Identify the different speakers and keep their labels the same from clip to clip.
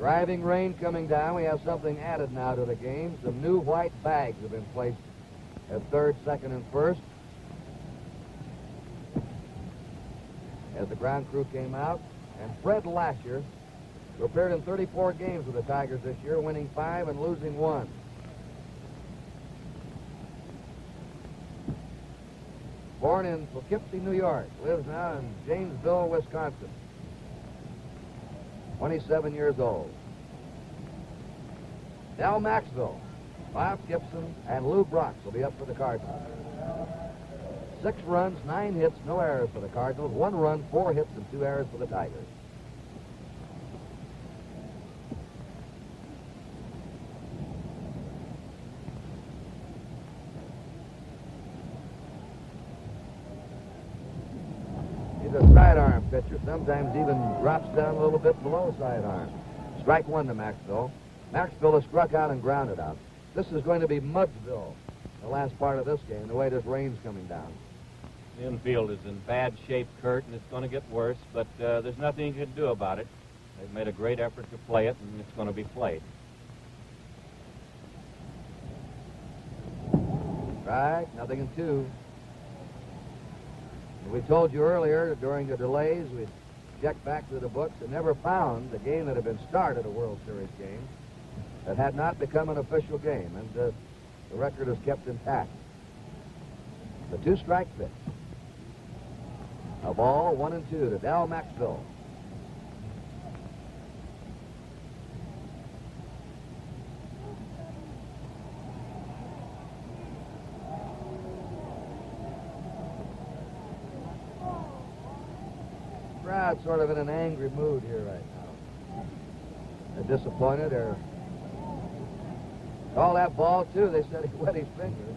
Speaker 1: Driving rain coming down. We have something added now to the game. Some new white bags have been placed at third, second, and first. As the ground crew came out. And Fred Lasher, who appeared in 34 games with the Tigers this year, winning 5 and losing 1. Born in Poughkeepsie, New York, lives now in Janesville, Wisconsin. 27 years old. Del Maxville, Bob Gibson, and Lou Brox will be up for the Cardinals. 6 runs, 9 hits, no errors for the Cardinals. 1 run, 4 hits, and 2 errors for the Tigers. He's a sidearm pitcher. Sometimes even drops down a little bit below sidearm. Strike 1 to Maxville. Maxville has struck out and grounded out. This is going to be Mudsville, the last part of this game, the way this rain's coming down.
Speaker 2: The infield is in bad shape, Kurt, and it's going to get worse, but there's nothing you can do about it. They've made a great effort to play it, and it's going to be played.
Speaker 1: Right, nothing in 2. We told you earlier during the delays, we checked back through the books and never found a game that had been started, a World Series game, that had not become an official game, and the record is kept intact. The 2-strike pitch. A ball, 1 and 2 to Del Maxville. Crowd sort of in an angry mood here right now. They're disappointed. They're called that ball too. They said he wet his fingers.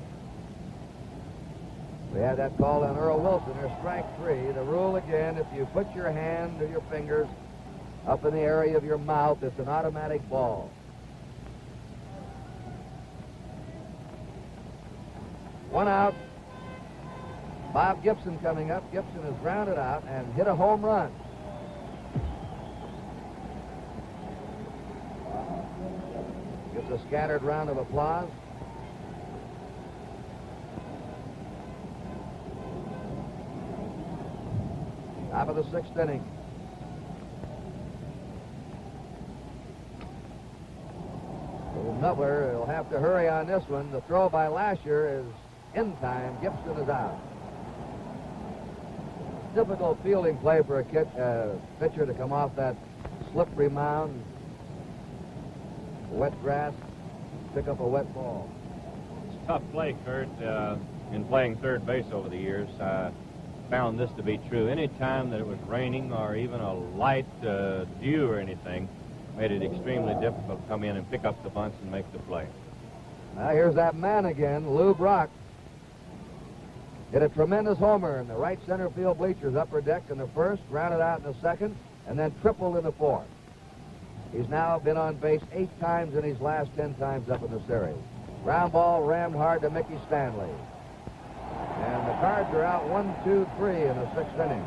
Speaker 1: We had that call on Earl Wilson. There's strike 3. The rule again, if you put your hand or your fingers up in the area of your mouth, it's an automatic ball. 1 out. Bob Gibson coming up. Gibson is grounded out and hit a home run. Gets a scattered round of applause. Top of the 6th inning. Nubler will have to hurry on this one. The throw by Lasher is in time. Gibson is out. Difficult fielding play for a pitcher to come off that slippery mound, wet grass, pick up a wet ball.
Speaker 2: It's a tough play, Kurt. In playing third base over the years, I found this to be true. Any time that it was raining or even a light dew or anything, made it extremely difficult to come in and pick up the bunts and make the play.
Speaker 1: Now here's that man again, Lou Brock. Hit a tremendous homer in the right center field bleachers, upper deck in the first, grounded out in the second, and then tripled in the fourth. He's now been on base 8 times in his last 10 times up in the series. Ground ball rammed hard to Mickey Stanley. And the Cards are out 1-2-3 in the 6th inning.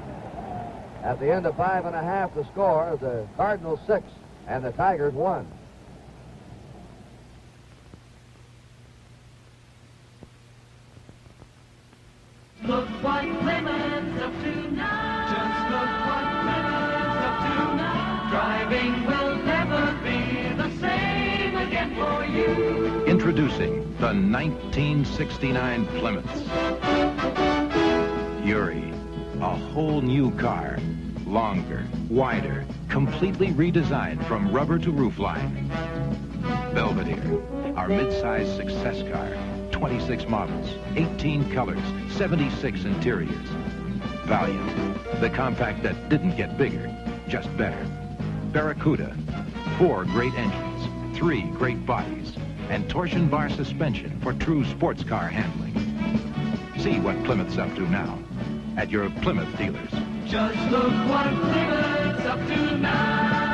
Speaker 1: At the end of 5 1/2, the score is the Cardinals 6 and the Tigers 1.
Speaker 3: Look what Clemens up to now. Just look what Clemens up to now. Driving will never be the same again for you.
Speaker 4: Introducing the 1969 Plymouth. Yuri, a whole new car. Longer, wider, completely redesigned from rubber to roofline. Belvedere, our mid-size success car. 26 models, 18 colors, 76 interiors. Valiant, the compact that didn't get bigger, just better. Barracuda, 4 great engines, 3 great bodies, and torsion bar suspension for true sports car handling. See what Plymouth's up to now at your Plymouth dealers.
Speaker 3: Just look what Plymouth's up to now.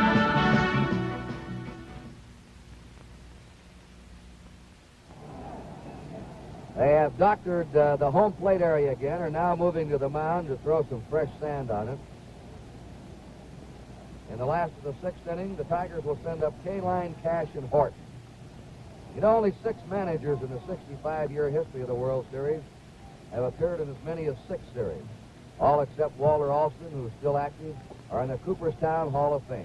Speaker 1: They have doctored the home plate area again, are now moving to the mound to throw some fresh sand on it. In the last of the sixth inning, the Tigers will send up K-Line, Cash, and Horton. You know, only 6 managers in the 65-year history of the World Series have appeared in as many as 6 series. All except Walter Alston, who is still active, are in the Cooperstown Hall of Fame.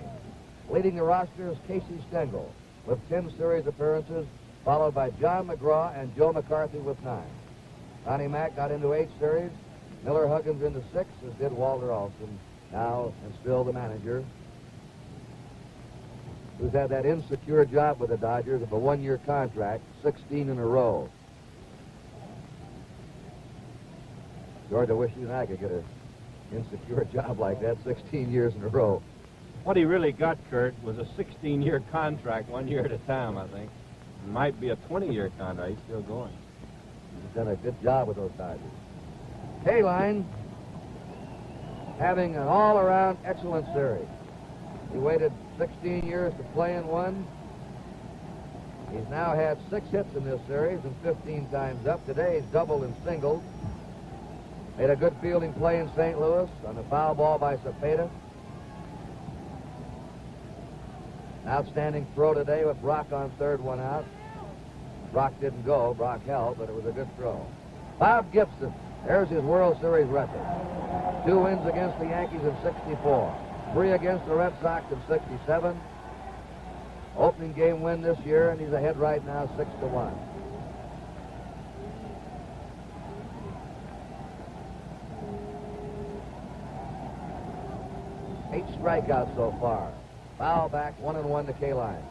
Speaker 1: Leading the roster is Casey Stengel with 10 series appearances, followed by John McGraw and Joe McCarthy with 9. Connie Mack got into 8 series, Miller Huggins into 6, as did Walter Alston, now and still the manager, who's had that insecure job with the Dodgers of a 1-year contract, 16 in a row. George, I wish you and I could get an insecure job like that, 16 years in a row.
Speaker 2: What he really got, Kurt, was a 16-year contract, 1 year at a time, I think. It might be a 20-year contract. He's still going.
Speaker 1: He's done a good job with those Dodgers. K-Line having an all-around excellent series. He waited 16 years to play in one. He's now had 6 hits in this series and 15 times up. Today he's doubled and singled. Made a good fielding play in St. Louis on the foul ball by Cepeda. An outstanding throw today with Brock on third, 1 out. Brock didn't go. Brock held, but it was a good throw. Bob Gibson, there's his World Series record. 2 wins against the Yankees in '64. 3 against the Red Sox in '67. Opening game win this year, and he's ahead right now 6-1. Eight strikeouts so far. Foul back, 1-1 to K-Line.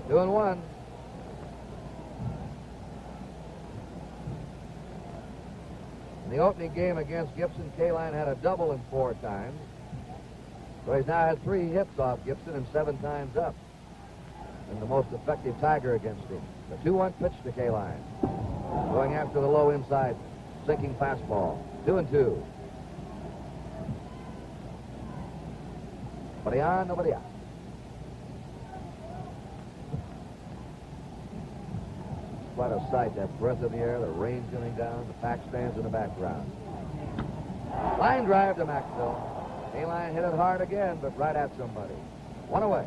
Speaker 1: Doing 1. In the opening game against Gibson, K-Line had a double and 4 times. So he's now had 3 hits off Gibson and 7 times up. And the most effective Tiger against him. The 2-1 pitch to K-Line. Going after the low inside, sinking fastball. 2-2. Nobody on, nobody out. Quite a sight, that breath in the air, the rain coming down, the pack stands in the background. Line drive to Maxwell. K-Line hit it hard again, but right at somebody. 1 away.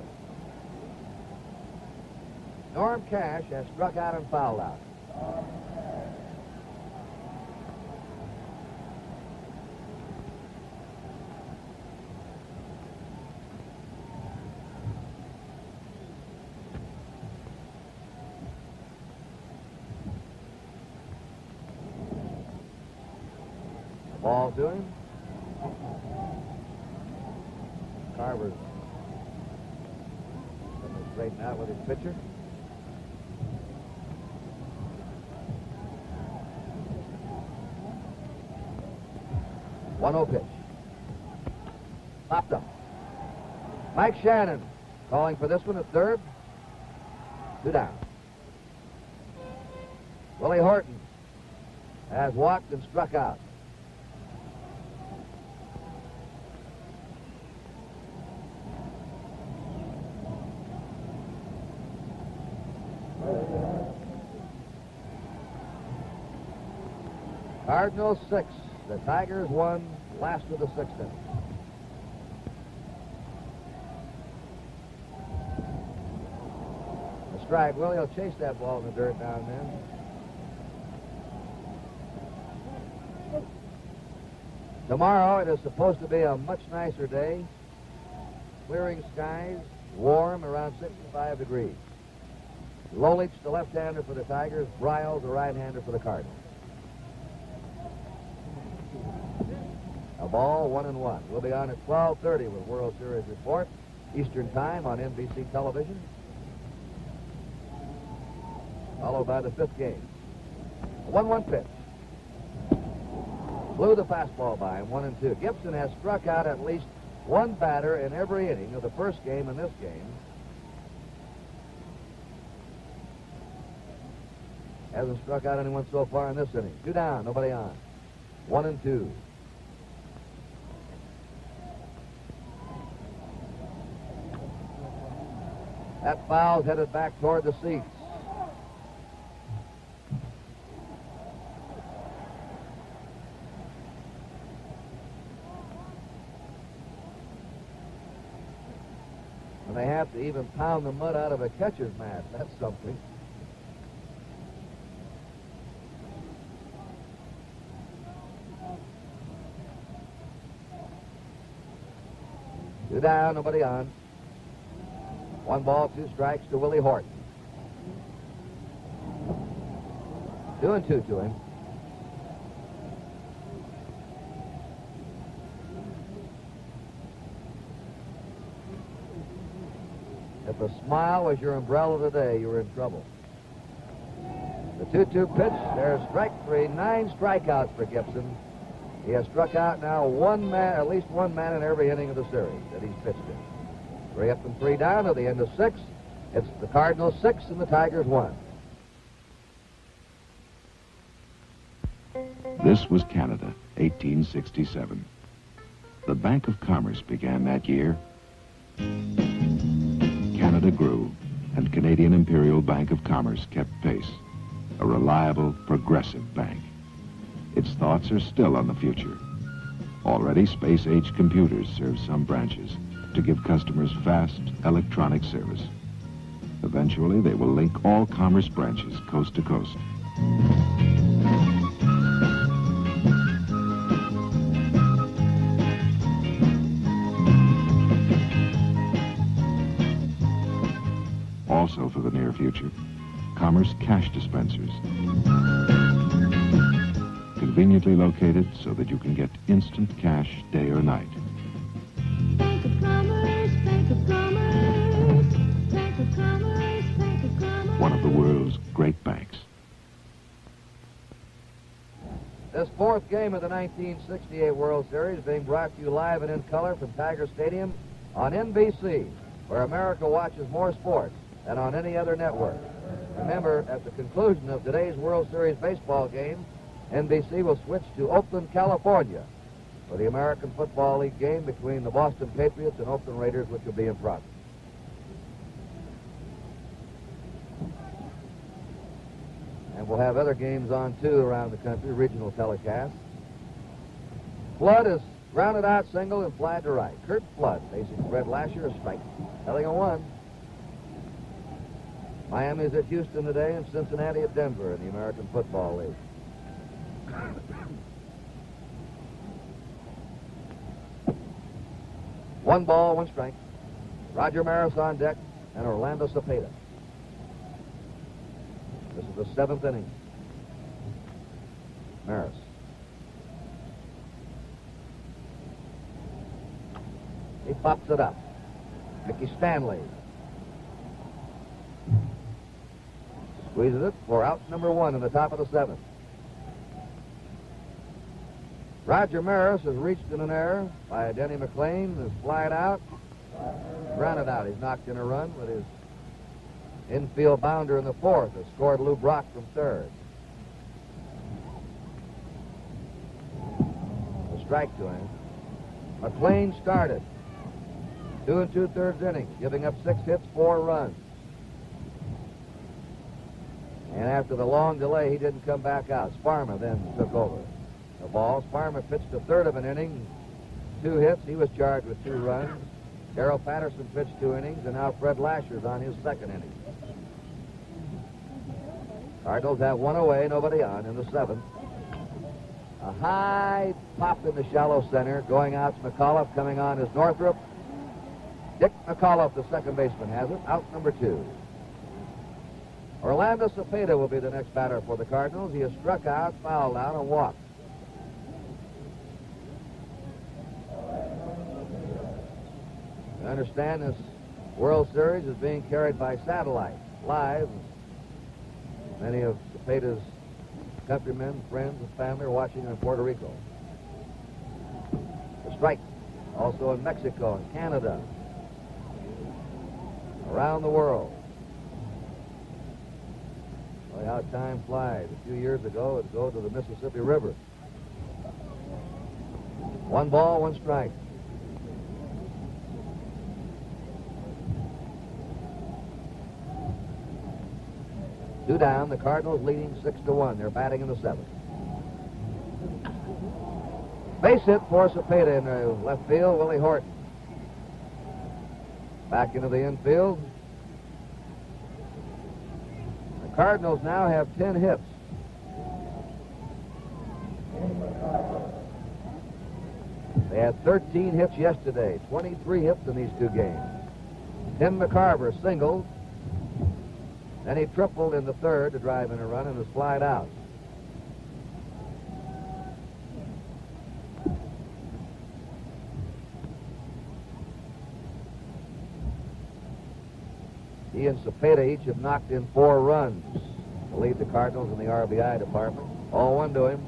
Speaker 1: Norm Cash has struck out and fouled out. The ball to him. Carver's going to straighten out with his pitcher. One-0 pitch. Popped up. Mike Shannon calling for this one at third. 2 down. Willie Horton has walked and struck out. Cardinals 6, the Tigers 1, last of the 6th inning. A strike. Willie will chase that ball in the dirt now and then. Tomorrow it is supposed to be a much nicer day. Clearing skies, warm, around 65 degrees. Lolich, the left-hander for the Tigers. Bryles, the right-hander for the Cardinals. A ball, 1-1. We'll be on at 12:30 with World Series report, Eastern Time on NBC television. Followed by the 5th game. A 1-1 pitch. Blew the fastball by him, 1-2. Gibson has struck out at least one batter in every inning of the first game and this game. Hasn't struck out anyone so far in this inning. 2 down, nobody on. 1-2. That foul's headed back toward the seats. And they have to even pound the mud out of a catcher's mask. That's something. Two down, nobody on. 1 ball, 2 strikes to Willie Horton. 2-2 to him. If a smile was your umbrella today, you were in trouble. The 2-2 pitch, there's strike 3, 9 strikeouts for Gibson. He has struck out now at least one man in every inning of the series that he's pitched in. 3 up and 3 down at the end of 6. It's the Cardinals 6 and the Tigers 1.
Speaker 4: This was Canada, 1867. The Bank of Commerce began that year. Canada grew, and Canadian Imperial Bank of Commerce kept pace. A reliable, progressive bank. Its thoughts are still on the future. Already, space-age computers serve some branches to give customers fast electronic service. Eventually, they will link all commerce branches coast to coast. Also for the near future, commerce cash dispensers. Conveniently located so that you can get instant cash day or night.
Speaker 5: Bank of Commerce, Bank of Commerce, Bank of Commerce, Bank of Commerce.
Speaker 4: One of the world's great banks.
Speaker 1: This 4th game of the 1968 World Series being brought to you live and in color from Tiger Stadium on NBC, where America watches more sports than on any other network. Remember, at the conclusion of today's World Series baseball game, NBC will switch to Oakland, California for the American Football League game between the Boston Patriots and Oakland Raiders, which will be in progress. And we'll have other games on, too, around the country, regional telecasts. Flood is grounded out single and fly to right. Kurt Flood facing Fred Lasher, a strike. Telling a 1. Miami's at Houston today and Cincinnati at Denver in the American Football League. 1 ball, 1 strike. Roger Maris on deck and Orlando Cepeda. This is the 7th inning. Maris. He pops it up. Mickey Stanley squeezes it for out number 1 in the top of the 7th. Roger Maris has reached in an error by Denny McLean, has flied out, grounded out. He's knocked in a run with his infield bounder in the 4th, has scored Lou Brock from 3rd. A strike to him. McLean started 2 2/3 innings, giving up 6 hits, 4 runs. And after the long delay, he didn't come back out. Sparma then took over the ball. Sparma pitched a 1/3 of an inning, 2 hits. He was charged with 2 runs. Darrell Patterson pitched 2 innings, and now Fred Lasher's on his 2nd inning. Cardinals have 1 away, nobody on in the 7th. A high pop in the shallow center. Going out's McAuliffe, coming on is Northrup. Dick McAuliffe, the second baseman, has it. Out number 2. Orlando Cepeda will be the next batter for the Cardinals. He has struck out, fouled out, and walked. I understand this World Series is being carried by satellite, live. Many of Cepeda's countrymen, friends, and family are watching in Puerto Rico. The strike, also in Mexico and Canada, around the world. Boy, how time flies. A few years ago, it'd go to the Mississippi River. 1 ball, 1 strike. 2 down. The Cardinals leading 6-1. They're batting in the 7th. Base hit for Cepeda in the left field. Willie Horton. Back into the infield. The Cardinals now have 10 hits. They had 13 hits yesterday, 23 hits in these 2 games. Tim McCarver singled. Then he tripled in the 3rd to drive in a run and was flied out. He and Cepeda each have knocked in 4 runs to lead the Cardinals in the RBI department. All 1 to him.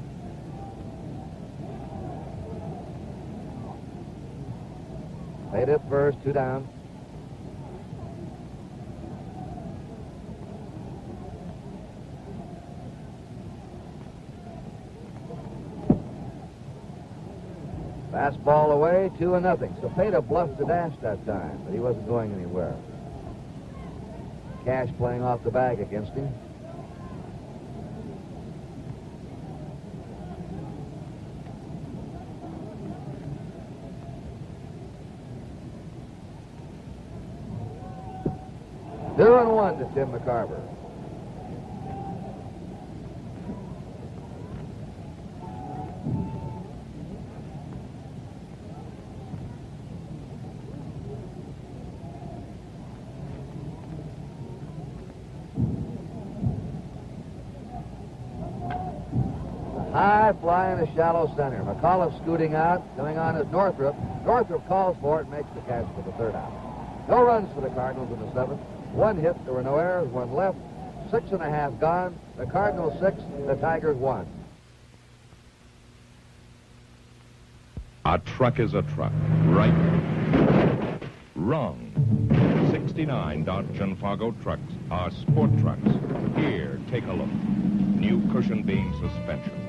Speaker 1: Played it first, 2 down. Fastball away, 2-0. Cepeda bluffed the dash that time, but he wasn't going anywhere. Cash playing off the bag against him. Two and 1 to Tim McCarver. High fly in a shallow center. McAuliffe scooting out. Coming on is Northrup. Northrup calls for it and makes the catch for the 3rd out. No runs for the Cardinals in the 7th. 1 hit. There were no errors. 1 left. 6.5 gone. The Cardinals 6. The Tigers 1.
Speaker 4: A truck is a truck, right? Wrong. 69 Dodge and Fargo trucks are sport trucks. Here, take a look. New cushion beam suspension.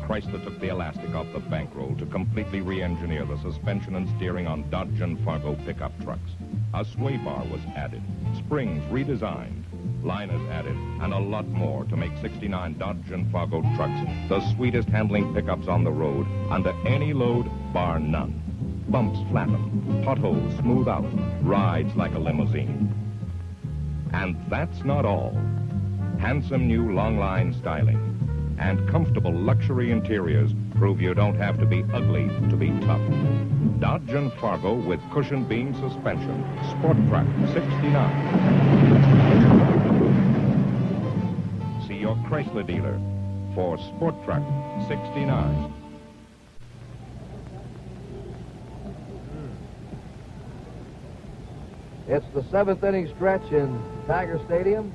Speaker 4: Chrysler took the elastic off the bankroll to completely re-engineer the suspension and steering on Dodge and Fargo pickup trucks. A sway bar was added, springs redesigned, liners added, and a lot more to make 69 Dodge and Fargo trucks the sweetest handling pickups on the road under any load, bar none. Bumps flatten, potholes smooth out, rides like a limousine. And that's not all. Handsome new long line styling and comfortable luxury interiors prove you don't have to be ugly to be tough. Dodge and Fargo with cushion beam suspension. Sport Truck 69. See your Chrysler dealer for Sport Truck 69.
Speaker 1: It's the 7th inning stretch in Tiger Stadium.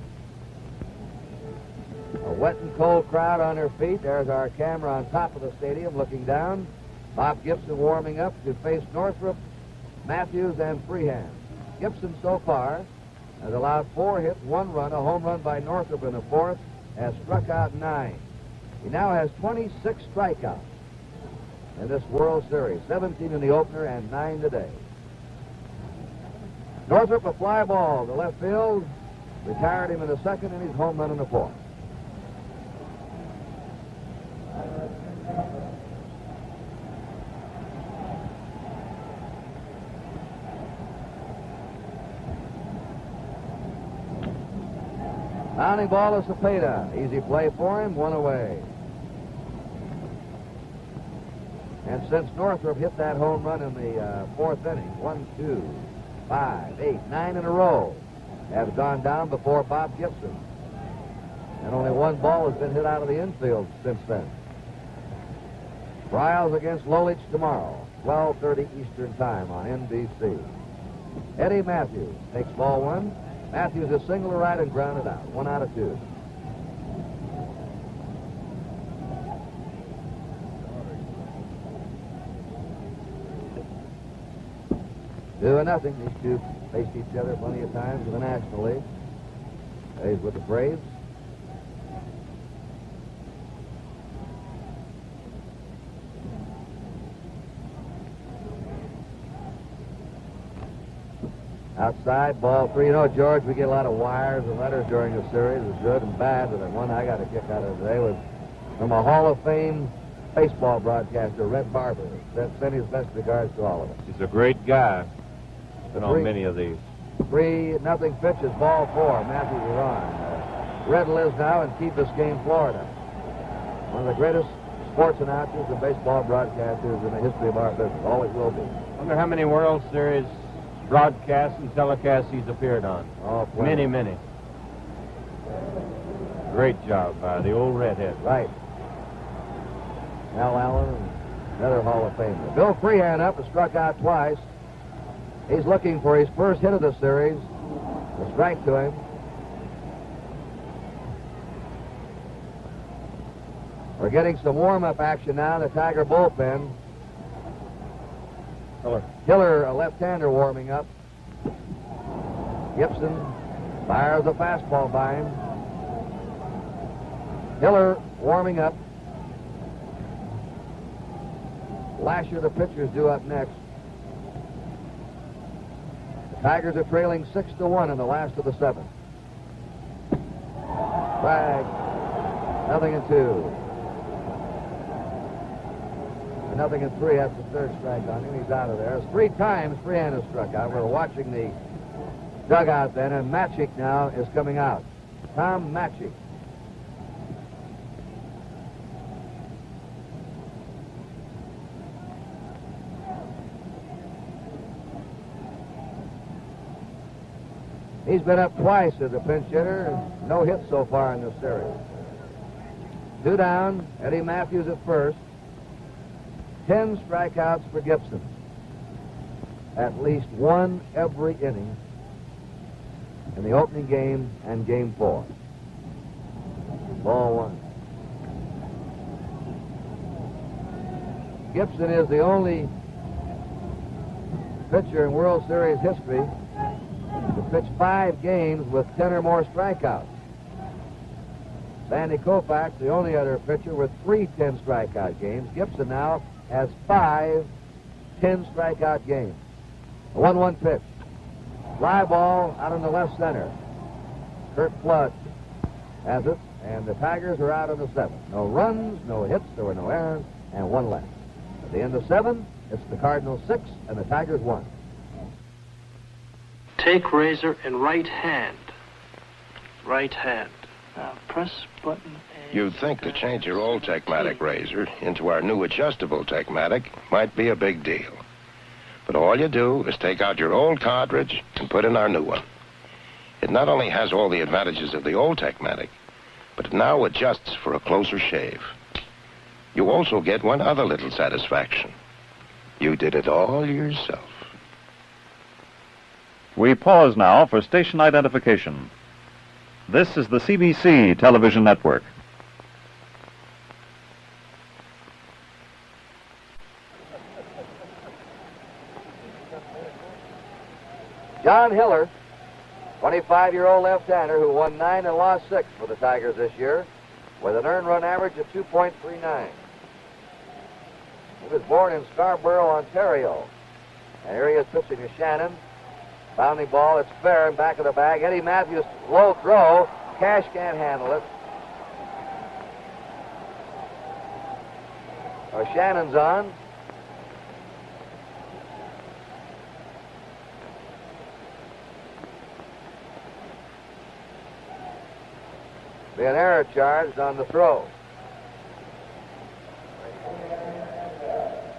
Speaker 1: A wet and cold crowd on their feet. There's our camera on top of the stadium looking down. Bob Gibson warming up to face Northrup, Matthews, and Freehand. Gibson so far has allowed 4 hits, 1 run, a home run by Northrup in the 4th, has struck out 9. He now has 26 strikeouts in this World Series, 17 in the opener and 9 today. Northrup a fly ball to left field, retired him in the 2nd, and he's home run in the 4th. Mounting ball to Cepeda. Easy play for him, 1 away. And since Northrup hit that home run in the 4th inning, 1, 2, 5, 8, 9 in a row have gone down before Bob Gibson. And only 1 ball has been hit out of the infield since then. Trials against Lolich tomorrow, 12:30 Eastern Time on NBC. Eddie Matthews takes ball 1. Matthews is single to right and grounded out. 1 out of 2. Two and nothing. These two faced each other plenty of times in the National League. He's with the Braves. Outside, ball 3. You know, George, we get a lot of wires and letters during the series. It's good and bad, but the one I got a kick out of today was from a Hall of Fame baseball broadcaster, Red Barber. Sent his best regards to all of us.
Speaker 2: He's a great guy. Been on many of these.
Speaker 1: 3-0 pitch is ball 4. Matthews is on. Red lives now in Key Biscayne, Florida. One of the greatest sports announcers and baseball broadcasters in the history of our business. Always will be.
Speaker 2: Wonder how many World Series broadcasts and telecasts he's appeared on.
Speaker 1: Oh, plenty.
Speaker 2: Many. Great job by the old redhead.
Speaker 1: Right. Al Allen, and another Hall of Famer. Bill Freehan up and struck out twice. He's looking for his first hit of the series. A strike to him. We're getting some warm-up action now in the Tiger bullpen. Hiller, a left-hander, warming up. Gibson fires a fastball by him. Hiller warming up. Lasher, the pitcher's due up next. The Tigers are trailing 6-1 in the last of the 7th. Strike. 0-2. 0-3. That's the third strike on him. He's out of there. It's 3 times Freehan has struck out. We're watching the dugout then, and Matchik now is coming out. Tom Matchik. He's been up twice as a pinch hitter, and no hits so far in this series. 2 down. Eddie Matthews at first. 10 strikeouts for Gibson. At least 1 every inning in the opening game and game 4. Ball 1. Gibson is the only pitcher in World Series history to pitch 5 games with 10 or more strikeouts. Sandy Koufax, the only other pitcher with 3 10-strikeout games. Gibson now has 5 10-strikeout games. A 1-1 pitch. Fly ball out in the left center. Kurt Flood has it, and the Tigers are out in the 7th. No runs, no hits, there were no errors, and 1 left. At the end of 7, it's the Cardinals 6 and the Tigers 1.
Speaker 6: Take razor in right hand. Right hand. Now press button A.
Speaker 7: You'd think to change your old Techmatic razor into our new adjustable Techmatic might be a big deal. But all you do is take out your old cartridge and put in our new one. It not only has all the advantages of the old Techmatic, but it now adjusts for a closer shave. You also get one other little satisfaction. You did it all yourself.
Speaker 8: We pause now for station identification. This is the CBC television network.
Speaker 1: John Hiller, 25-year-old left-hander who won 9 and lost 6 for the Tigers this year with an earned run average of 2.39. He was born in Scarborough, Ontario. And here he is pitching to Shannon. Bounding ball, it's fair in back of the bag. Eddie Matthews, low throw. Cash can't handle it. So Shannon's on. Be an error charged on the throw.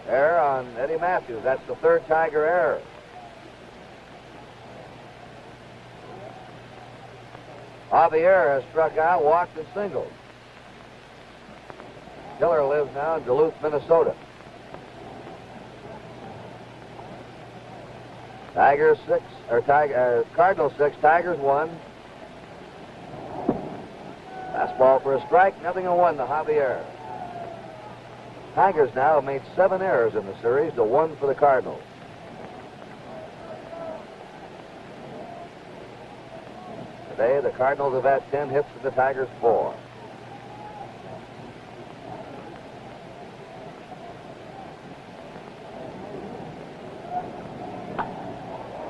Speaker 1: Error on Eddie Matthews. That's the 3rd Tiger error. Javier has struck out, walked, and singled. Hiller lives now in Duluth, Minnesota. Tigers 6, or Cardinals 6, Tigers 1. Fastball for a strike, 0-1 to Javier. Tigers now have made 7 errors in the series to 1 for the Cardinals. Today, the Cardinals have had 10 hits and the Tigers 4.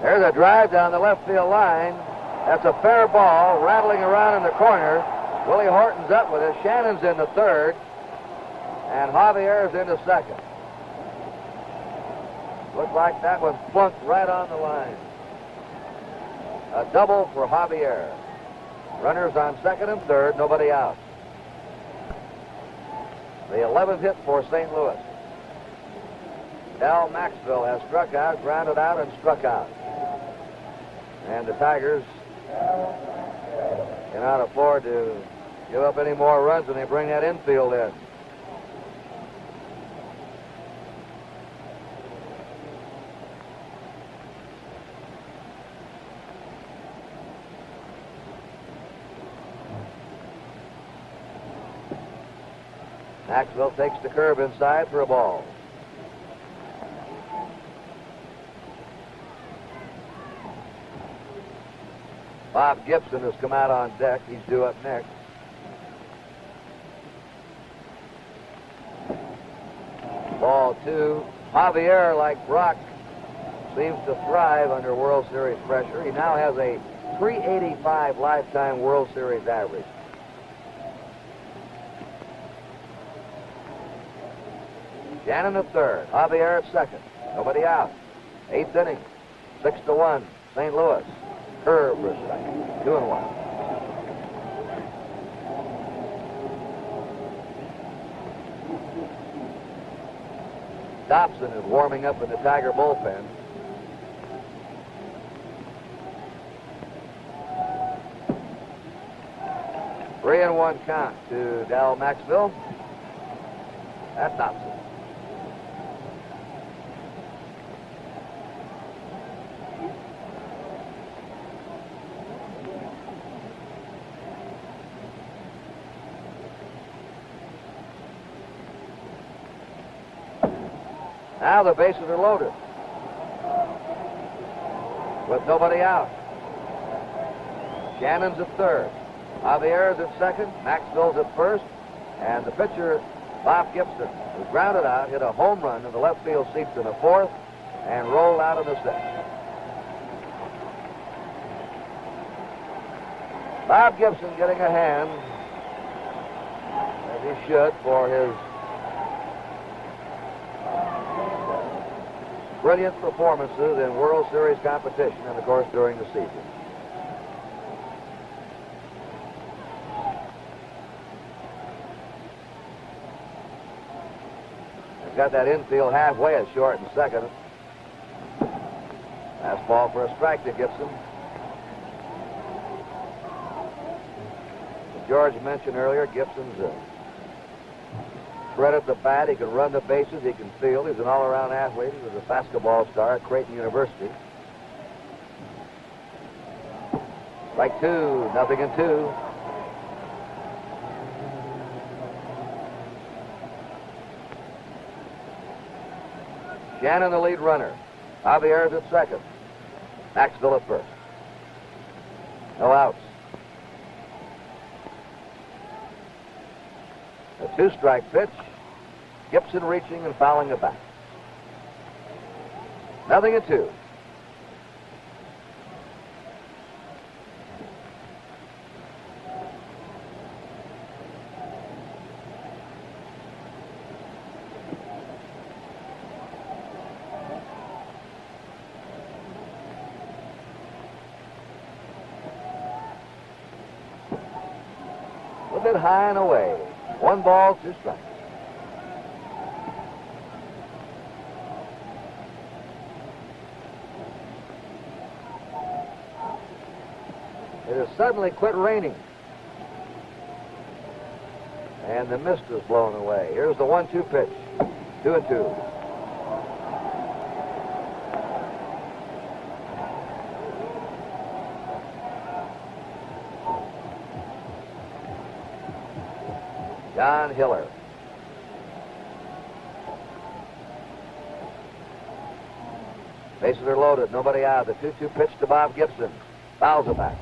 Speaker 1: There's a drive down the left field line. That's a fair ball, rattling around in the corner. Willie Horton's up with it. Shannon's in the third, and Javier's in the second. Looked like that one flunked right on the line. A double for Javier. Runners on second and third, nobody out. The 11th hit for St. Louis. Al Maxwell has struck out, grounded out, and struck out. And the Tigers cannot afford to give up any more runs when they bring that infield in. Maxwell takes the curve inside for a ball. Bob Gibson has come out on deck. He's due up next. Ball two. Javier, like Brock, seems to thrive under World Series pressure. He now has a .385 lifetime World Series average. Shannon at third. Javier at second. Nobody out. 8th inning. 6-1. St. Louis. Curve for a strike. 2-1. Dobson is warming up in the Tiger bullpen. Three and one count to Dal Maxville. That's Dobson. Now the bases are loaded with nobody out. Shannon's at third. Javier's at second. Maxville's at first. And the pitcher, Bob Gibson, who grounded out, hit a home run in the left field seats in the fourth and rolled out in the sixth. Bob Gibson getting a hand, as he should, for his brilliant performances in World Series competition and, of course, during the season. They've got that infield halfway at short and second. Fastball for a strike to Gibson. As George mentioned earlier, Gibson's threat at the bat. He can run the bases. He can field. He's an all-around athlete. He was a basketball star at Creighton University. Strike two, 0-2. Shannon, the lead runner. Javier's at second. Maxville at first. No outs. A two-strike pitch. Gibson reaching and fouling it back. 0-2. A bit high and away. 1 ball, 2 strikes. It has suddenly quit raining. And the mist is blown away. Here's the 1-2 pitch. 2-2. John Hiller. Bases are loaded. Nobody out. The 2-2 pitch to Bob Gibson. Fouls it back.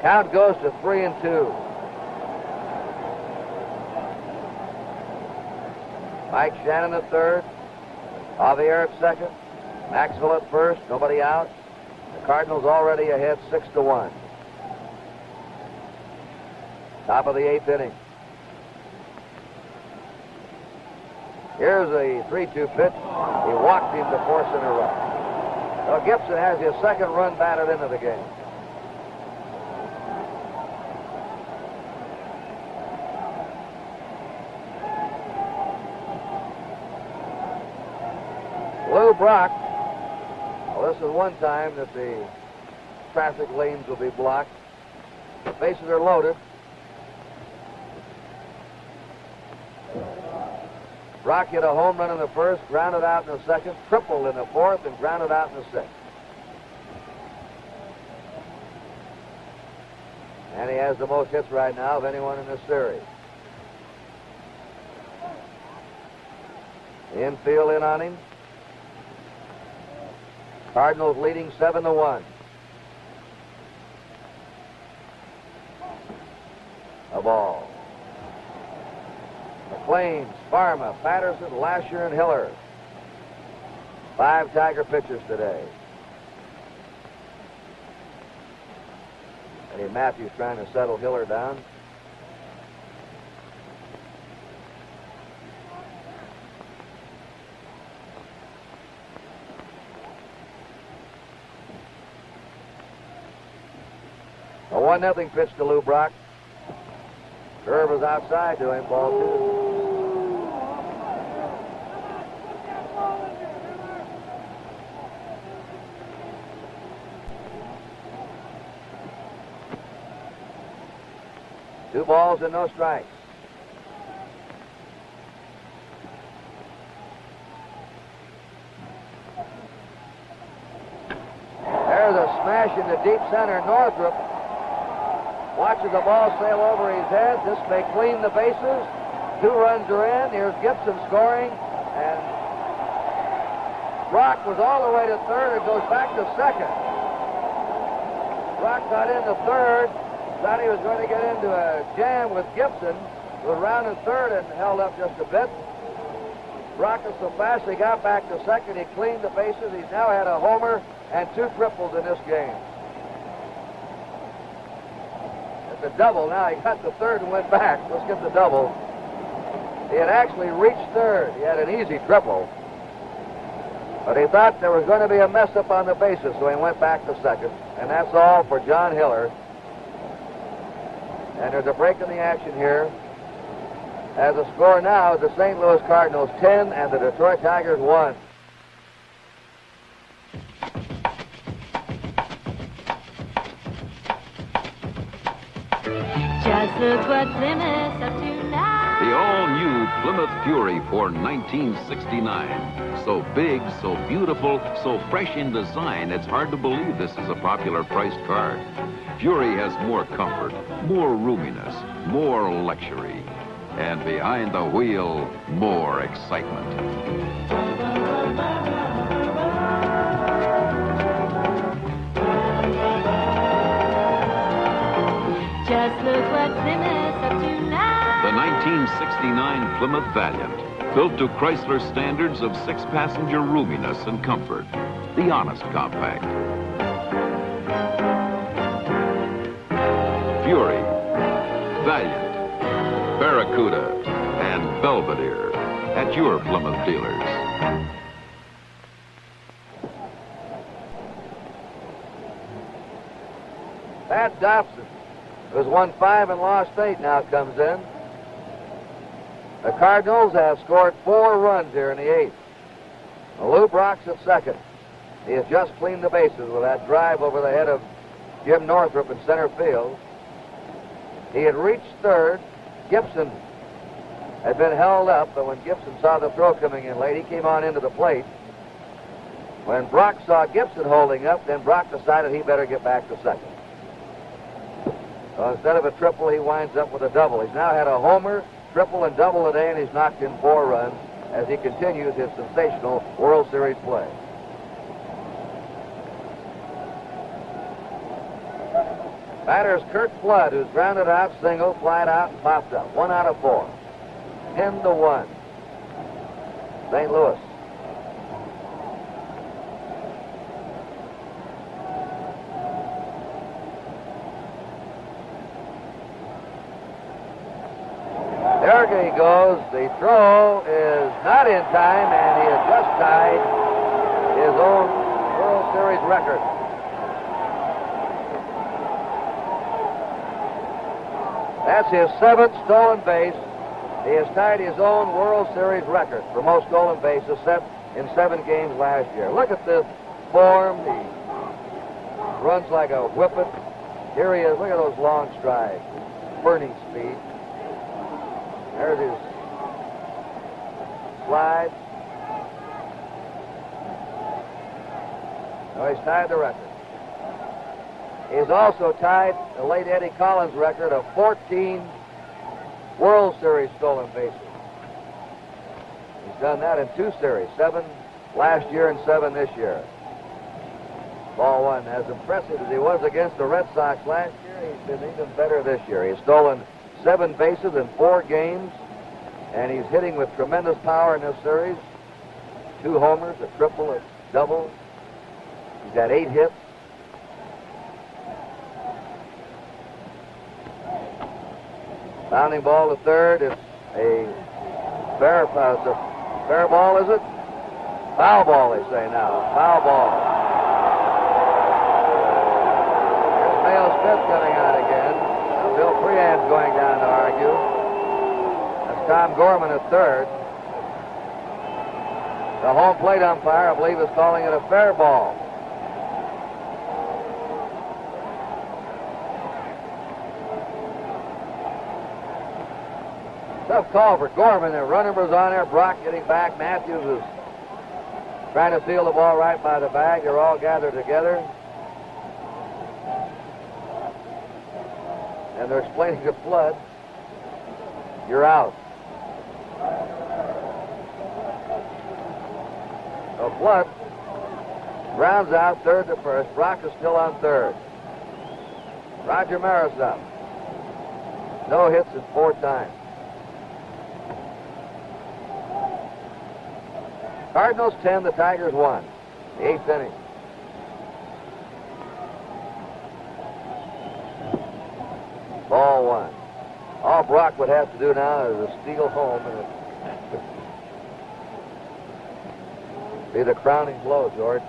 Speaker 1: Count goes to 3-2. Mike Shannon at third. Javier at second. Maxwell at first. Nobody out. The Cardinals already ahead 6-1. Top of the 8th inning. Here's a 3-2 pitch. He walked him to force in a run. So Gibson has his second run batted into the game. Lou Brock. Well, this is one time that the traffic lanes will be blocked. The bases are loaded. Brock hit a home run in the first, grounded out in the second, tripled in the fourth, and grounded out in the sixth. And he has the most hits right now of anyone in this series. The infield in on him. Cardinals leading 7-1. A ball. McLean, Sparma, Patterson, Lasher, and Hiller. 5 Tiger pitchers today. Eddie Matthews trying to settle Hiller down. A 1-0 pitch to Lou Brock. Curve is outside to him, ball 2. 2 balls and no strikes. There's a smash into deep center. Northrup watches the ball sail over his head. This may clean the bases. 2 runs are in. Here's Gibson scoring. And Brock was all the way to third and goes back to second. Brock got into third. Thought he was going to get into a jam with Gibson. Was rounded third and held up just a bit. Brock is so fast he got back to second. He cleaned the bases. He's now had a homer and 2 triples in this game. The double. Now he got to third and went back. Let's get the double. He had actually reached third. He had an easy triple. But he thought there was going to be a mess up on the bases, so he went back to second. And that's all for John Hiller. And there's a break in the action here. As the score now is the St. Louis Cardinals 10 and the Detroit Tigers 1.
Speaker 5: Just look what Plymouth's up to now.
Speaker 9: The all-new Plymouth Fury for 1969. So big, so beautiful, so fresh in design, it's hard to believe this is a popular priced car. Fury has more comfort, more roominess, more luxury. And behind the wheel, more excitement.
Speaker 5: Just look what Plymouth's up to now.
Speaker 9: The 1969 Plymouth Valiant, built to Chrysler standards of 6-passenger roominess and comfort. The honest compact. Fury, Valiant, Barracuda, and Belvedere at your Plymouth dealers.
Speaker 1: Pat Dobson, who's won 5 and lost 8, now comes in. The Cardinals have scored 4 runs here in the 8th. Lou Brock's at second. He has just cleaned the bases with that drive over the head of Jim Northrup in center field. He had reached third. Gibson had been held up, but when Gibson saw the throw coming in late, he came on into the plate. When Brock saw Gibson holding up, then Brock decided he better get back to second. So instead of a triple, he winds up with a double. He's now had a homer, triple, and double today, and he's knocked in 4 runs as he continues his sensational World Series play. Batter's Kurt Flood, who's grounded out, single, flied out, and popped up. 1 out of 4. 10-1. St. Louis. There he goes. The throw is not in time, and he has just tied his own World Series record. That's his 7th stolen base. He has tied his own World Series record for most stolen bases set in 7 games last year. Look at this form. He runs like a whippet. Here he is. Look at those long strides. Burning speed. There's his slide. So he's tied the record. He's also tied the late Eddie Collins record of 14 World Series stolen bases. He's done that in 2 series, 7 last year and 7 this year. Ball 1. As impressive as he was against the Red Sox last year, he's been even better this year. He's stolen 7 bases in 4 games, and he's hitting with tremendous power in this series. 2 homers, a triple, a double. He's got 8 hits. Bounding ball to third. It's a fair ball, is it? Foul ball, they say now. Foul ball. There's Mayo Smith coming out again. Now Bill Freehand's going down to argue. That's Tom Gorman at third. The home plate umpire, I believe, is calling it a fair ball. Tough call for Gorman. The runner was on there. Brock getting back. Matthews was trying to field the ball right by the bag. They're all gathered together. And they're explaining to Flood, you're out. So Flood grounds out third to first. Brock is still on third. Roger Maris up. No hits in 4 times. Cardinals 10, the Tigers 1. The 8th inning. Ball 1. All Brock would have to do now is to steal home and be the crowning blow, George.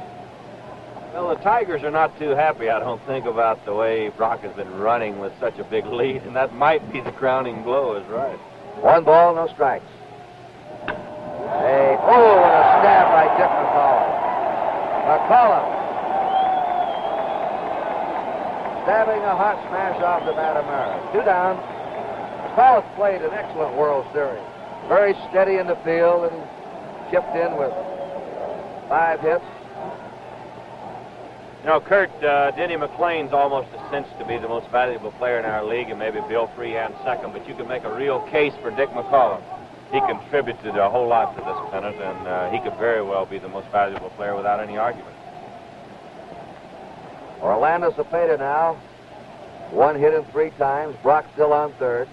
Speaker 2: Well, the Tigers are not too happy, I don't think, about the way Brock has been running with such a big lead, and that might be the crowning blow, is right.
Speaker 1: 1 ball, no strikes. And a stab by Dick McCollum. McCollum stabbing a hot smash off the bat of Maris. 2 down. McCollum played an excellent World Series. Very steady in the field and chipped in with 5 hits.
Speaker 2: You know, Kurt, Denny McClain's almost a cinch to be the most valuable player in our league, and maybe Bill Freehan second, but you can make a real case for Dick McCollum. He contributed a whole lot to this pennant, and he could very well be the most valuable player without any argument.
Speaker 1: Orlando Cepeda now. 1 hit in 3 times. Brock still on third.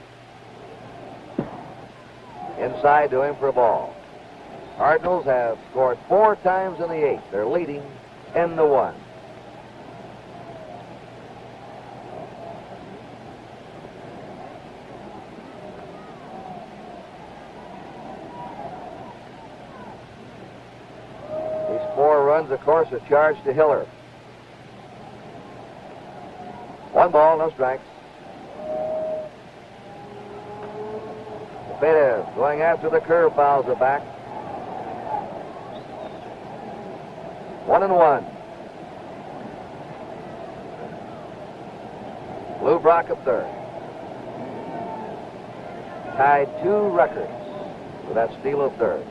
Speaker 1: Inside to him for a ball. Cardinals have scored 4 times in the 8th. They're leading 10-1. These 4 runs, of course, are charged to Hiller. 1 ball, no strikes. Cepeda going after the curve, fouls it back. 1-1. Lou Brock at third. Tied 2 records with that steal of third.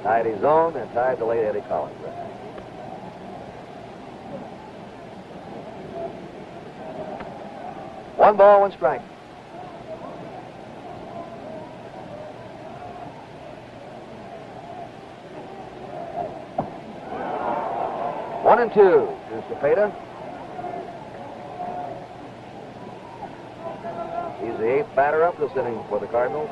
Speaker 1: Tied his own and tied the late Eddie Collins record. One ball, 1 strike. One and 2. to Cepeda. He's the 8th batter up this inning for the Cardinals.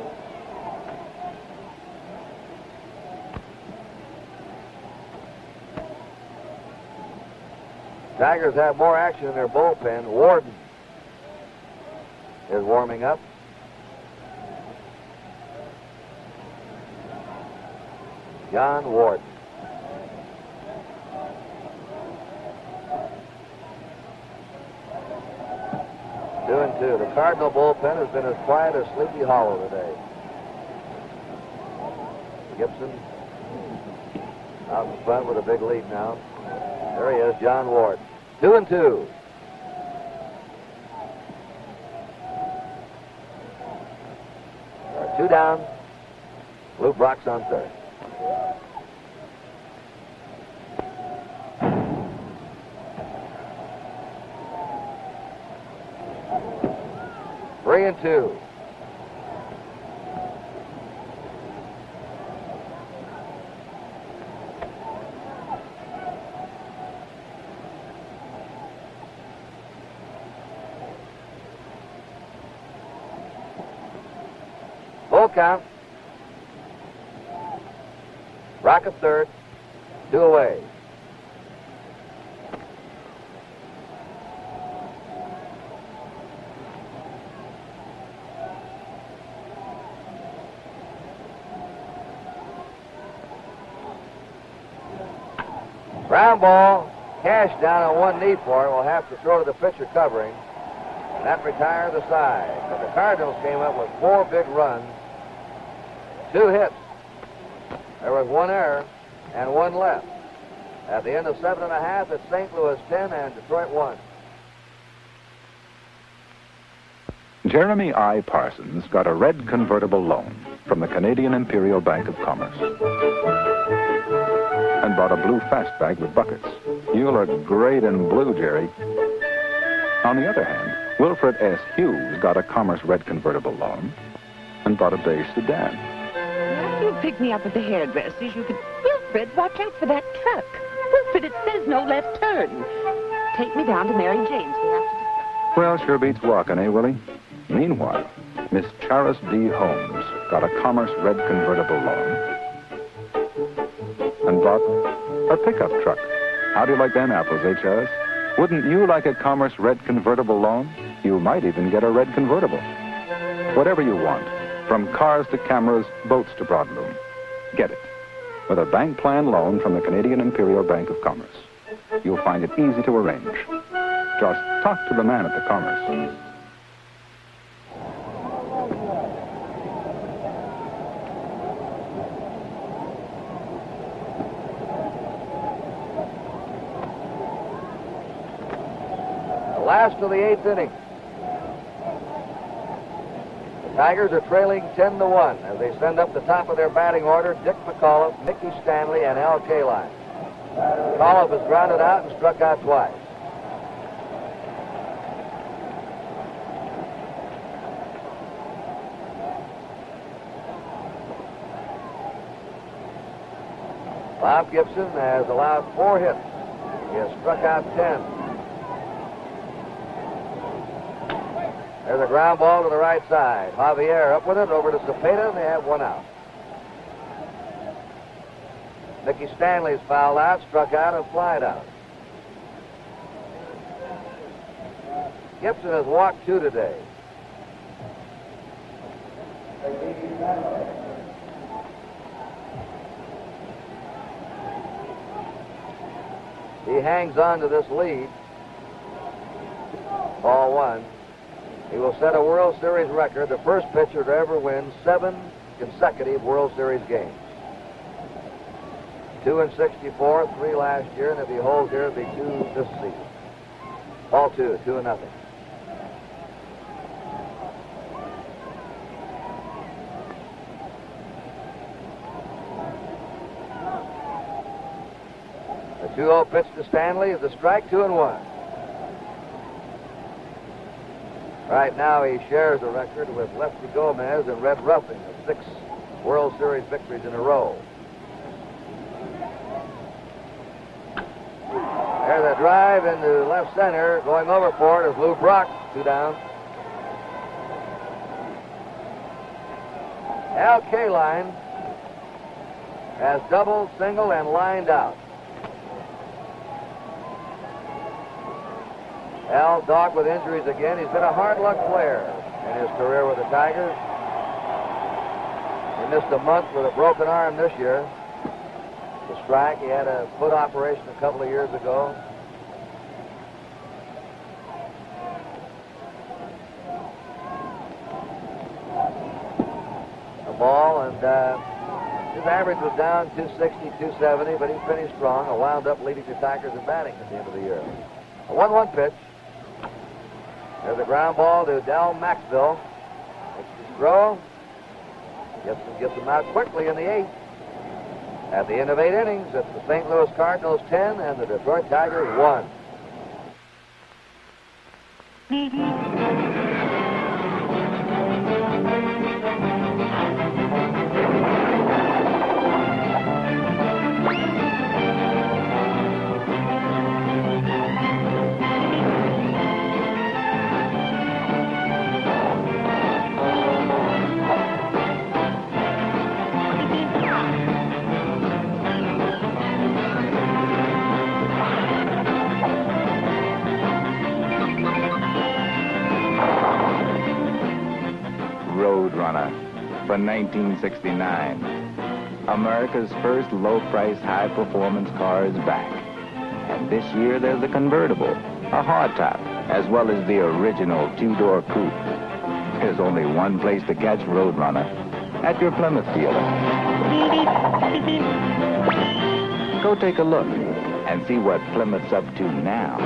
Speaker 1: Tigers have more action in their bullpen. Warden is warming up. John Warden. Two and two. The Cardinal bullpen has been as quiet as Sleepy Hollow today. Gibson out in front with a big lead now. There he is, John Warden. 2 and 2. There are 2 down. Lou Brock's on third. Three and two. Full count. Rock at third. 2 away. Ground ball. Cash down on one knee for it. Will have to throw to the pitcher covering. And that retired the side. But the Cardinals came up with 4 big runs. 2 hits. There was 1 error and 1 left. At the end of 7 1/2, it's St. Louis 10 and Detroit 1.
Speaker 4: Jeremy I. Parsons got a red convertible loan from the Canadian Imperial Bank of Commerce and bought a blue fastbag with buckets. You look great in blue, Jerry. On the other hand, Wilfred S. Hughes got a Commerce red convertible loan and bought a beige sedan.
Speaker 10: After you pick me up at the hairdresser's, you could... Wilfred, watch out for that truck. Wilfred, it says no left turn. Take me down to Mary Jane's. We have to discuss.
Speaker 4: Well, sure beats walking, eh, Willie? Meanwhile, Miss Charis D. Holmes got a Commerce red convertible loan and bought a pickup truck. How do you like them apples, eh, Charis? Wouldn't you like a Commerce red convertible loan? You might even get a red convertible. Whatever you want, from cars to cameras, boats to broadloom, get it with a bank plan loan from the Canadian Imperial Bank of Commerce. You'll find it easy to arrange. Just talk to the man at the Commerce.
Speaker 1: Last of the 8th inning. The Tigers are trailing 10-1 as they send up the top of their batting order Dick McAuliffe, Mickey Stanley, and Al Kaline. McAuliffe has grounded out and struck out twice. Bob Gibson has allowed 4 hits. He has struck out 10. There's a ground ball to the right side. Javier up with it, over to Cepeda, and they have 1 out. Mickey Stanley's fouled out, struck out, and flied out. Gibson has walked 2 today. He hangs on to this lead. Ball 1. He will set a World Series record, the first pitcher to ever win 7 consecutive World Series games. 2 in 64, 3 last year, and if he holds here, it'll be 2 this season. Ball 2, 2-0. The 2-0 pitch to Stanley is a strike, 2-1. Right now, he shares the record with Lefty Gomez and Red Ruffin of 6 World Series victories in a row. There's a drive. drive into left center. Going over for it is Lou Brock. 2 down. Al Kaline has doubled, single, and lined out. Al, dogged with injuries again. He's been a hard luck player in his career with the Tigers. He missed a month with a broken arm this year. The strike, he had a foot operation a couple of years ago. The ball, and his average was down 260, 270, but he finished strong and wound up leading the Tigers in batting at the end of the year. A 1-1 pitch. There's a ground ball to Del Maxville. Makes his throw. Gets him out quickly in the 8th. At the end of 8 innings, it's the St. Louis Cardinals 10 and the Detroit Tigers 1.
Speaker 11: For 1969. America's first low-price, high-performance car is back. And this year there's a convertible, a hardtop, as well as the original 2-door coupe. There's only one place to catch Roadrunner, at your Plymouth dealer. Go take a look and see what Plymouth's up to now.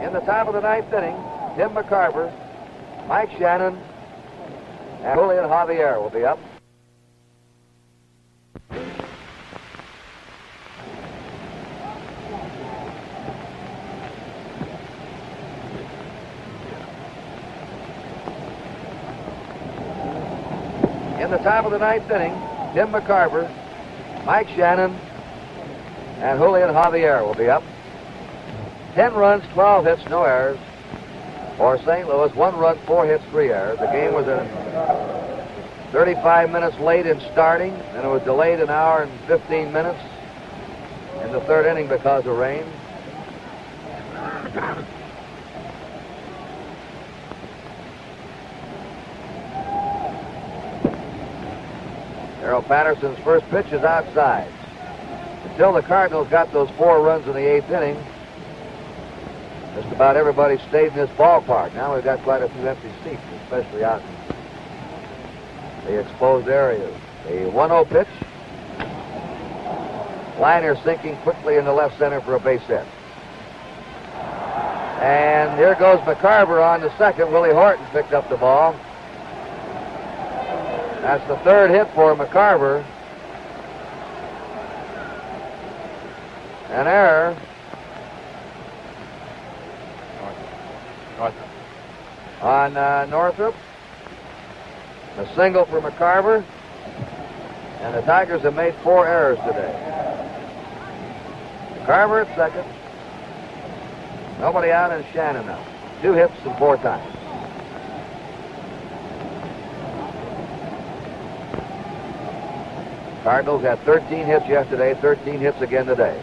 Speaker 1: In the top of the 9th inning, Tim McCarver, Mike Shannon, and Julian Javier will be up. In the top of the 9th inning, Tim McCarver, Mike Shannon, and Julian Javier will be up. 10 runs, 12 hits, no errors. For St. Louis, 1 run, 4 hits, 3 errors. The game was 35 minutes late in starting, and it was delayed an hour and 15 minutes in the 3rd inning because of rain. Darrell Patterson's first pitch is outside. Until the Cardinals got those 4 runs in the 8th inning, just about everybody stayed in this ballpark. Now we've got quite a few empty seats, especially out in the exposed areas. The 1-0 pitch. Liner sinking quickly into left center for a base hit. And here goes McCarver on the second. Willie Horton picked up the ball. That's the 3rd hit for McCarver. An error. On Northrop. A single for McCarver. And the Tigers have made 4 errors today. McCarver at second. Nobody out, and Shannon out. 2 hits and 4 times. Cardinals had 13 hits yesterday, 13 hits again today.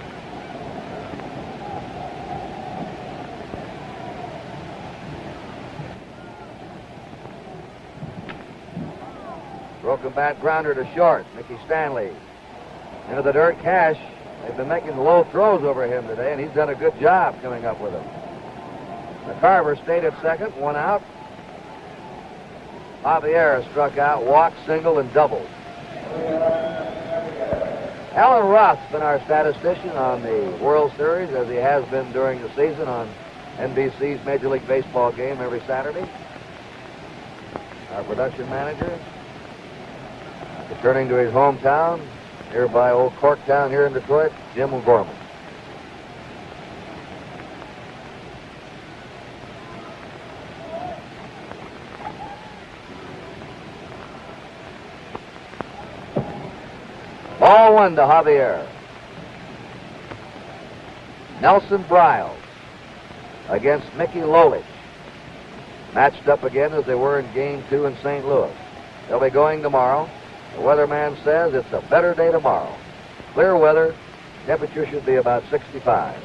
Speaker 1: Broken bat grounder to short. Mickey Stanley into the dirt. Cash. They've been making low throws over him today, and he's done a good job coming up with them. McCarver stayed at second, 1 out. Javier struck out, walked, singled, and doubled. Alan Roth's been our statistician on the World Series, as he has been during the season on NBC's Major League Baseball game every Saturday. Our production manager, returning to his hometown, nearby Old Corktown here in Detroit, Jim O'Gorman. 1-1 to Javier. Nelson Briles against Mickey Lolich. Matched up again as they were in Game 2 in St. Louis. They'll be going tomorrow. The weatherman says it's a better day tomorrow. Clear weather. Temperature should be about 65.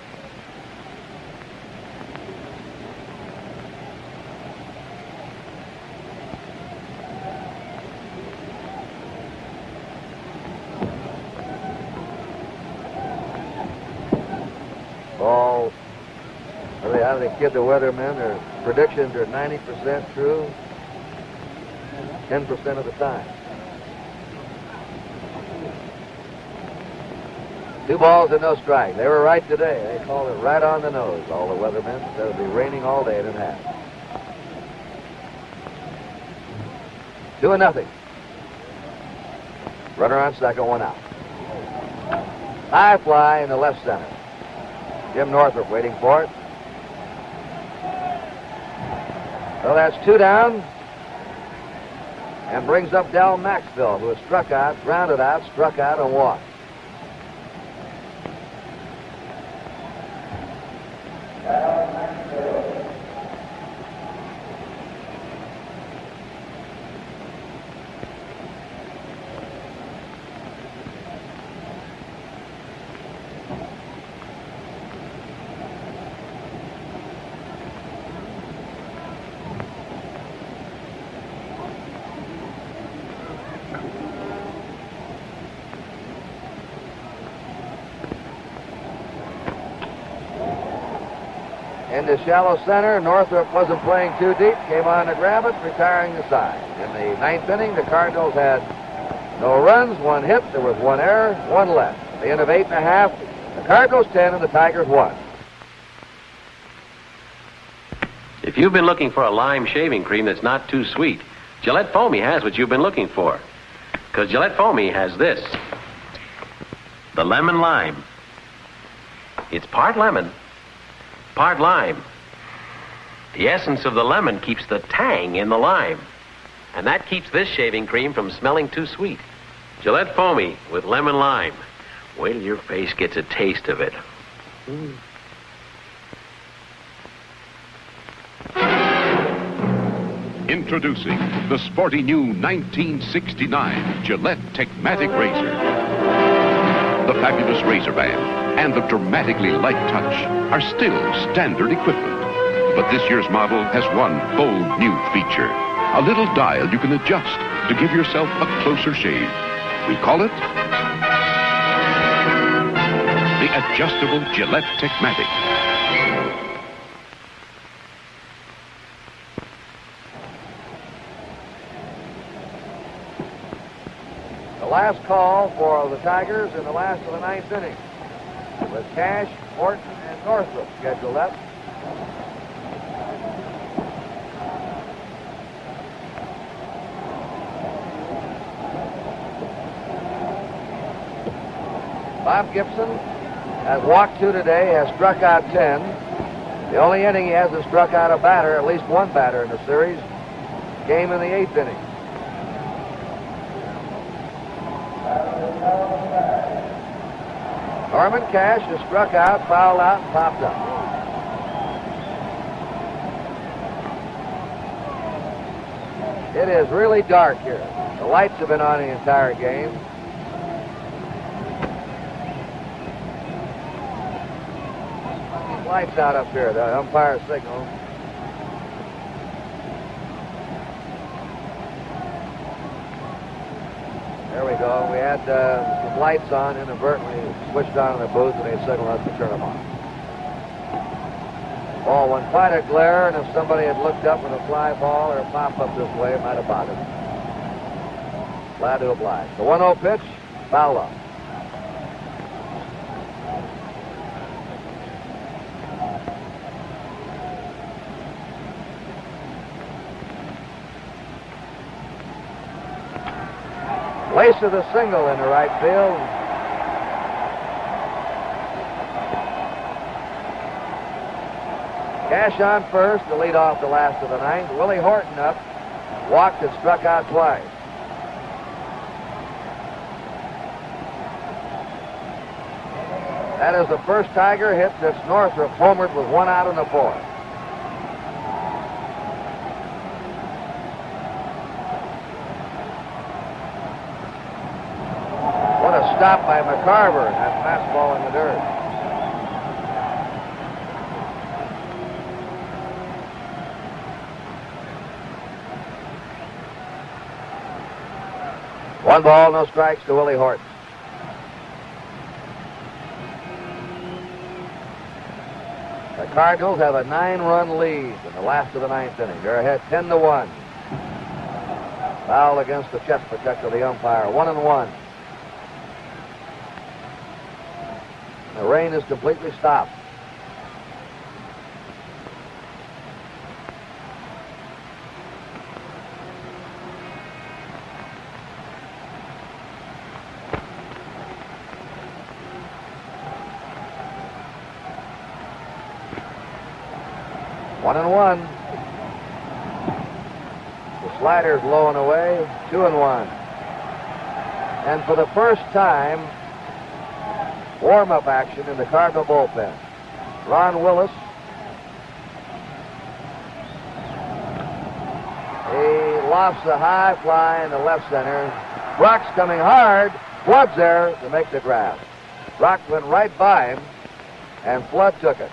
Speaker 1: Ball. How do they kid the weathermen? Their predictions are 90% true, 10% of the time. 2 balls and no strike. They were right today. They called it right on the nose, all the weathermen. Said it'll be raining all day and a half. 2-0. Runner on second, 1 out. High fly in the left center. Jim Northrup waiting for it. So that's 2 down. And brings up Del Maxville, who has struck out, grounded out, struck out, and walked. Into shallow center. Northrup wasn't playing too deep. Came on to grab it, retiring the side. In the 9th inning, the Cardinals had no runs, 1 hit. There was 1 error, 1 left. At the end of 8 1/2, the Cardinals 10 and the Tigers 1.
Speaker 12: If you've been looking for a lime shaving cream that's not too sweet, Gillette Foamy has what you've been looking for. Because Gillette Foamy has this. The lemon lime. It's part lemon, part lime. The essence of the lemon keeps the tang in the lime. And that keeps this shaving cream from smelling too sweet. Gillette Foamy with lemon lime. Wait till your face gets a taste of it.
Speaker 13: Introducing the sporty new 1969 Gillette Techmatic Razor. The fabulous razor band and the dramatically light touch are still standard equipment. But this year's model has one bold new feature. A little dial you can adjust to give yourself a closer shave. We call it the adjustable Gillette Techmatic.
Speaker 1: The last call for the Tigers in the last of the 9th inning, with Cash, Horton, and Northrup scheduled up. Bob Gibson has walked 2 today, has struck out 10. The only inning he hasn't struck out a batter, at least one batter in the series, came in the 8th inning. Norman Cash has struck out, fouled out, and popped up. It is really dark here. The lights have been on the entire game. Lights out up here, the umpire signal. There we go. We had some lights on inadvertently, switched on in the booth, and they signaled us to turn them on. Ball went quite a glare, and if somebody had looked up with a fly ball or a pop up this way, it might have bothered them. Glad to oblige. The 1-0 pitch, foul up. Lace of the single in the right field. Cash on first to lead off the last of the 9th. Willie Horton up, walked and struck out twice. That is the first Tiger hit since Northrup homered with 1 out in the 4th. What a stop by McCarver. That fastball in the dirt. One ball, no strikes to Willie Horton. The Cardinals have a 9-run lead in the last of the 9th inning. They're ahead 10-1. Foul against the chest protector of the umpire. 1-1. The rain is completely stopped. One and one. The slider's low and away. 2-1. And for the first time, warm-up action in the Cardinal bullpen. Ron Willis. He lofts a high fly in the left center. Brock's coming hard. Flood's there to make the grab. Brock went right by him, and Flood took it.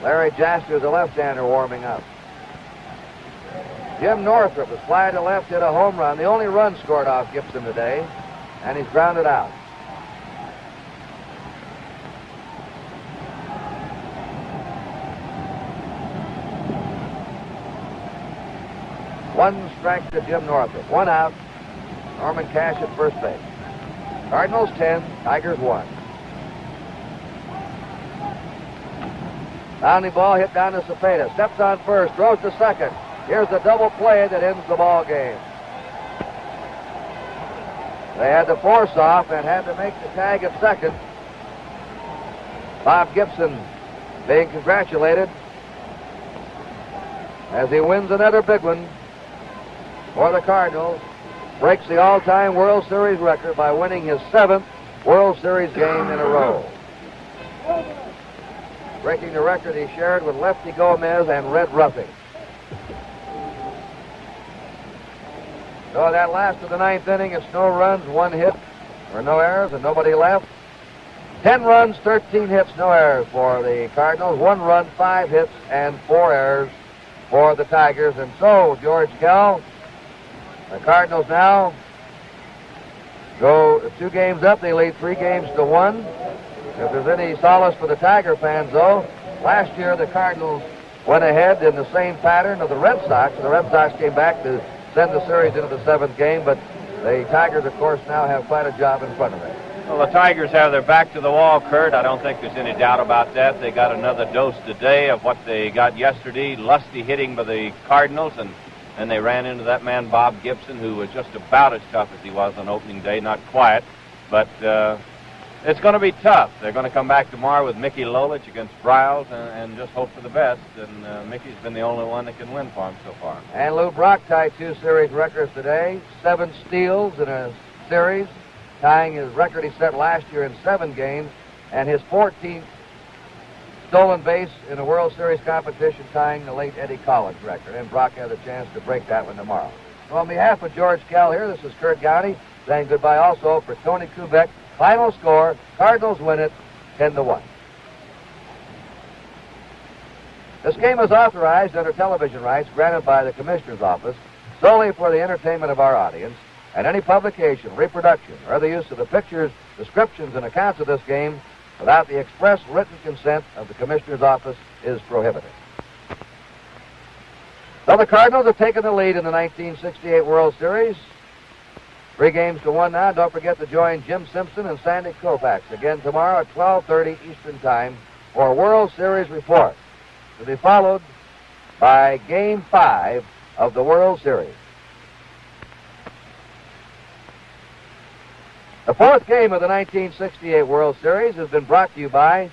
Speaker 1: Larry Jaster, the left-hander, warming up. Jim Northrup was fly to left, hit a home run. The only run scored off Gibson today, and he's grounded out. One strike to Jim Northrup. 1 out. Norman Cash at first base. Cardinals 10, Tigers 1. Bounding ball hit down to Cepeda. Steps on first, throws to second. Here's the double play that ends the ball game. They had to force off and had to make the tag at second. Bob Gibson being congratulated as he wins another big one for the Cardinals. Breaks the all-time World Series record by winning his 7th World Series game in a row. Breaking the record he shared with Lefty Gomez and Red Ruffing. So that last of the 9th inning, it's no runs, 1 hit, or no errors, and nobody left. 10 runs, 13 hits, no errors for the Cardinals. 1 run, 5 hits, and 4 errors for the Tigers. And so, George Kell, the Cardinals now go 2 games up. They lead 3 games to 1. If there's any solace for the Tiger fans, though, last year the Cardinals went ahead in the same pattern of the Red Sox. The Red Sox came back to send the series into the 7th game, but the Tigers, of course, now have quite a job in front of them.
Speaker 2: Well, the Tigers have their back to the wall, Kurt. I don't think there's any doubt about that. They got another dose today of what they got yesterday. Lusty hitting by the Cardinals, and they ran into that man, Bob Gibson, who was just about as tough as he was on opening day. Not quiet, but it's going to be tough. They're going to come back tomorrow with Mickey Lolich against Bryles and just hope for the best. And Mickey's been the only one that can win for him so far.
Speaker 1: And Lou Brock tied 2 series records today. 7 steals in a series, tying his record he set last year in 7 games, and his 14th stolen base in a World Series competition, tying the late Eddie Collins record. And Brock has a chance to break that one tomorrow. So on behalf of George Kell here, this is Kurt Gowdy saying goodbye also for Tony Kubek. Final score, Cardinals win it 10-1. This game is authorized under television rights granted by the Commissioner's Office solely for the entertainment of our audience, and any publication, reproduction, or the use of the pictures, descriptions, and accounts of this game without the express written consent of the Commissioner's Office is prohibited. So the Cardinals have taken the lead in the 1968 World Series. 3 games to 1 now. Don't forget to join Jim Simpson and Sandy Koufax again tomorrow at 12:30 Eastern Time for a World Series report, to be followed by Game 5 of the World Series. The 4th game of the 1968 World Series has been brought to you by